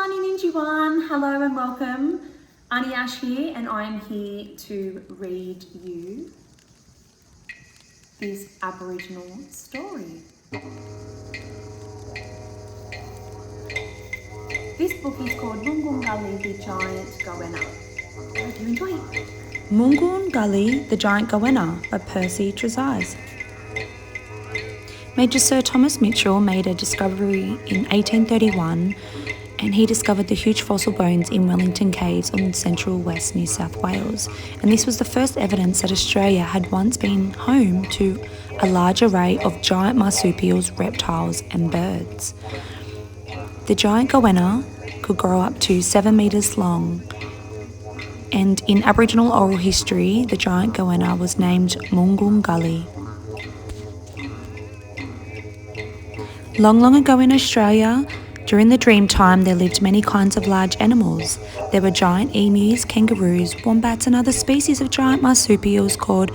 Ninjiwan, hello and welcome. Aunty Ash here, and I am here to read you this Aboriginal story. This book is called Moongoon Gali, the Giant Goanna. I hope you enjoy it. Moongoon Gali, the Giant Goanna by Percy Trezise. Major Sir Thomas Mitchell made a discovery in 1831, and he discovered the huge fossil bones in Wellington Caves on central West New South Wales. And this was the first evidence that Australia had once been home to a large array of giant marsupials, reptiles and birds. The giant goanna could grow up to 7 metres long, and in Aboriginal oral history, the giant goanna was named Moongoon Gali. Long, long ago in Australia, during the dream time, there lived many kinds of large animals. There were giant emus, kangaroos, wombats and other species of giant marsupials called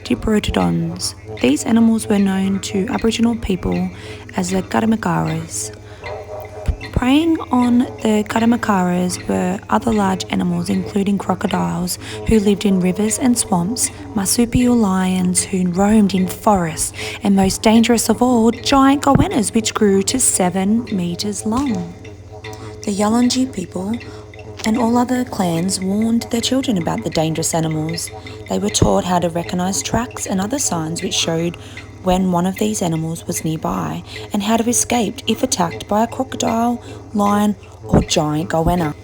diprotodons. These animals were known to Aboriginal people as the Karamakaras. Preying on the Karamakaras were other large animals including crocodiles who lived in rivers and swamps, marsupial lions who roamed in forests, and most dangerous of all, giant goannas which grew to 7 metres long. The Yalonji people and all other clans warned their children about the dangerous animals. They were taught how to recognise tracks and other signs which showed when one of these animals was nearby, and how to escape if attacked by a crocodile, lion or giant goanna.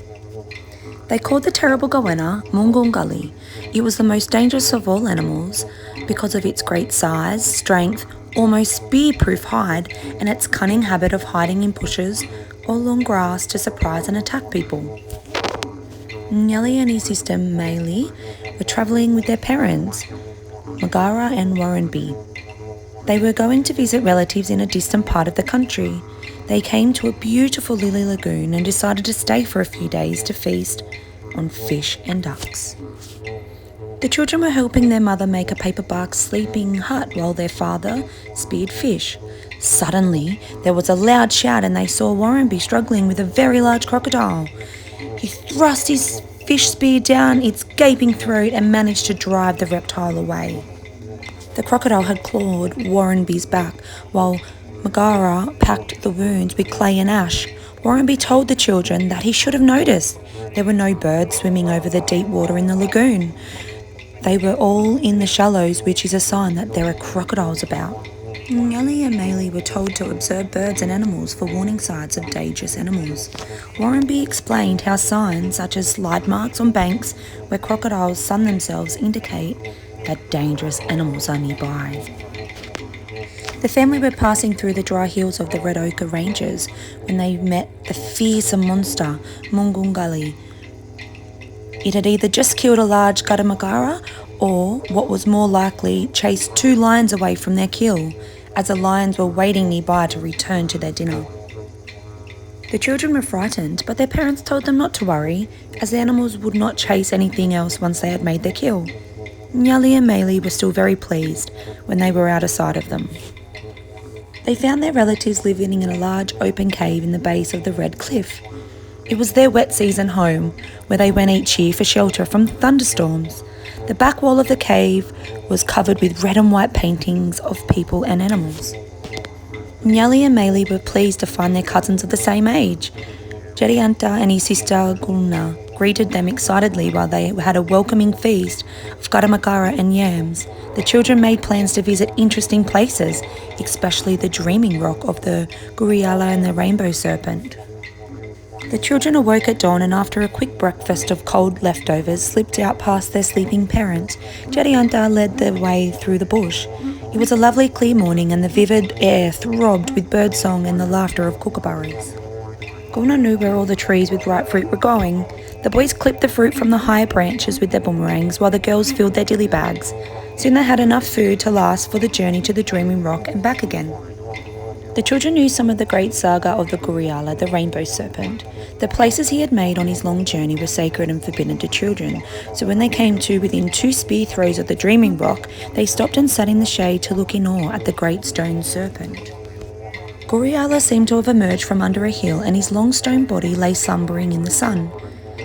They called the terrible goanna Moongoon Gali. It was the most dangerous of all animals because of its great size, strength, almost spear-proof hide, and its cunning habit of hiding in bushes or long grass to surprise and attack people. Gali and his sister Maylee were travelling with their parents, Magara and Warrenby. They were going to visit relatives in a distant part of the country. They came to a beautiful lily lagoon and decided to stay for a few days to feast on fish and ducks. The children were helping their mother make a paper bark sleeping hut while their father speared fish. Suddenly, there was a loud shout and they saw Warrenby struggling with a very large crocodile. He thrust his fish spear down its gaping throat and managed to drive the reptile away. The crocodile had clawed Warrenby's back, while Magara packed the wounds with clay and ash. Warrenby told the children that he should have noticed there were no birds swimming over the deep water in the lagoon. They were all in the shallows, which is a sign that there are crocodiles about. Gali and Maylee were told to observe birds and animals for warning signs of dangerous animals. Warrenby explained how signs such as slide marks on banks where crocodiles sun themselves indicate that dangerous animals are nearby. The family were passing through the dry hills of the Red Ochre Ranges when they met the fearsome monster, Moongoon Gali. It had either just killed a large Karamagara or, what was more likely, chased 2 lions away from their kill, as the lions were waiting nearby to return to their dinner. The children were frightened, but their parents told them not to worry, as the animals would not chase anything else once they had made their kill. Gali and Maylee were still very pleased when they were out of sight of them. They found their relatives living in a large open cave in the base of the Red Cliff. It was their wet season home, where they went each year for shelter from thunderstorms. The back wall of the cave was covered with red and white paintings of people and animals. Gali and Maylee were pleased to find their cousins of the same age. Jedianta and his sister Gulna greeted them excitedly while they had a welcoming feast of karamakara and yams. The children made plans to visit interesting places, especially the dreaming rock of the Guriala and the rainbow serpent. The children awoke at dawn and after a quick breakfast of cold leftovers slipped out past their sleeping parents. Jedianta led the way through the bush. It was a lovely clear morning and the vivid air throbbed with birdsong and the laughter of kookaburras. Gulna knew where all the trees with ripe fruit were going. The boys clipped the fruit from the higher branches with their boomerangs while the girls filled their dilly bags. Soon they had enough food to last for the journey to the Dreaming Rock and back again. The children knew some of the great saga of the Guriala, the rainbow serpent. The places he had made on his long journey were sacred and forbidden to children, so when they came to within 2 spear throws of the Dreaming Rock, they stopped and sat in the shade to look in awe at the great stone serpent. Guriala seemed to have emerged from under a hill and his long stone body lay slumbering in the sun.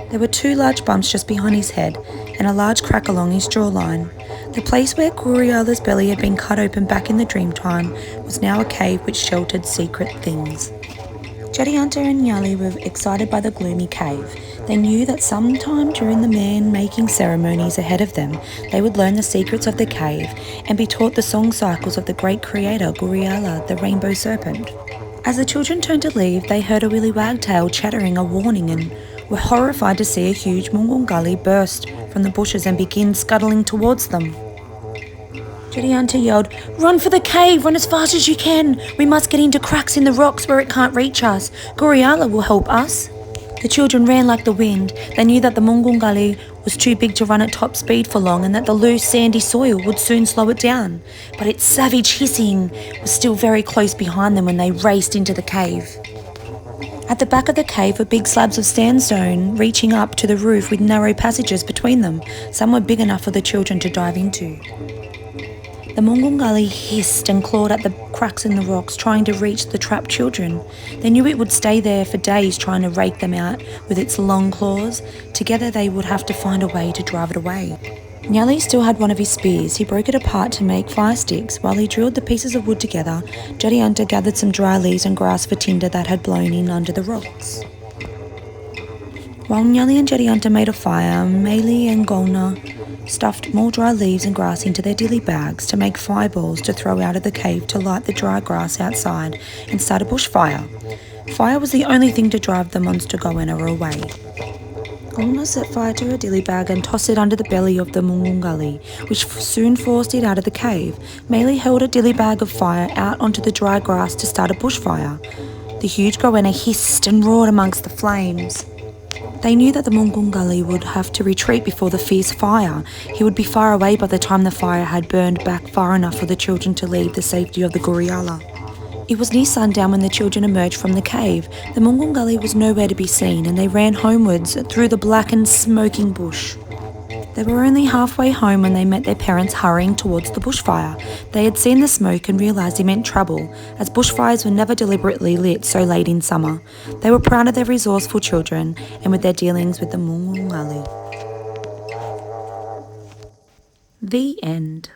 There were 2 large bumps just behind his head and a large crack along his jawline. The place where Guriala's belly had been cut open back in the Dreamtime was now a cave which sheltered secret things. Jadianta and Nyali were excited by the gloomy cave. They knew that sometime during the man-making ceremonies ahead of them, they would learn the secrets of the cave and be taught the song cycles of the great creator, Guriala, the rainbow serpent. As the children turned to leave, they heard a willy wagtail chattering a warning and were horrified to see a huge Moongoon Gali burst from the bushes and begin scuttling towards them. Jadianta yelled, "Run for the cave! Run as fast as you can! We must get into cracks in the rocks where it can't reach us. Guriala will help us." The children ran like the wind. They knew that the Moongoon Gali was too big to run at top speed for long and that the loose sandy soil would soon slow it down. But its savage hissing was still very close behind them when they raced into the cave. At the back of the cave were big slabs of sandstone reaching up to the roof with narrow passages between them. Some were big enough for the children to dive into. The Moongoon Gali hissed and clawed at the cracks in the rocks, trying to reach the trapped children. They knew it would stay there for days, trying to rake them out with its long claws. Together they would have to find a way to drive it away. Nyali still had one of his spears. He broke it apart to make fire sticks. While he drilled the pieces of wood together, Jadianta gathered some dry leaves and grass for tinder that had blown in under the rocks. While Nyali and Jadianta made a fire, Mayli and Golna stuffed more dry leaves and grass into their dilly bags to make fireballs to throw out of the cave to light the dry grass outside and start a bushfire. Fire was the only thing to drive the monster goanna away. Golna set fire to her dilly bag and tossed it under the belly of the Moongoon Gali, which soon forced it out of the cave. Mayli held a dilly bag of fire out onto the dry grass to start a bushfire. The huge goanna hissed and roared amongst the flames. They knew that the Moongoon Gali would have to retreat before the fierce fire. He would be far away by the time the fire had burned back far enough for the children to leave the safety of the Guriala. It was near sundown when the children emerged from the cave. The Moongoon Gali was nowhere to be seen and they ran homewards through the blackened, smoking bush. They were only halfway home when they met their parents hurrying towards the bushfire. They had seen the smoke and realised it meant trouble, as bushfires were never deliberately lit so late in summer. They were proud of their resourceful children and with their dealings with the Moongoon Gali. The end.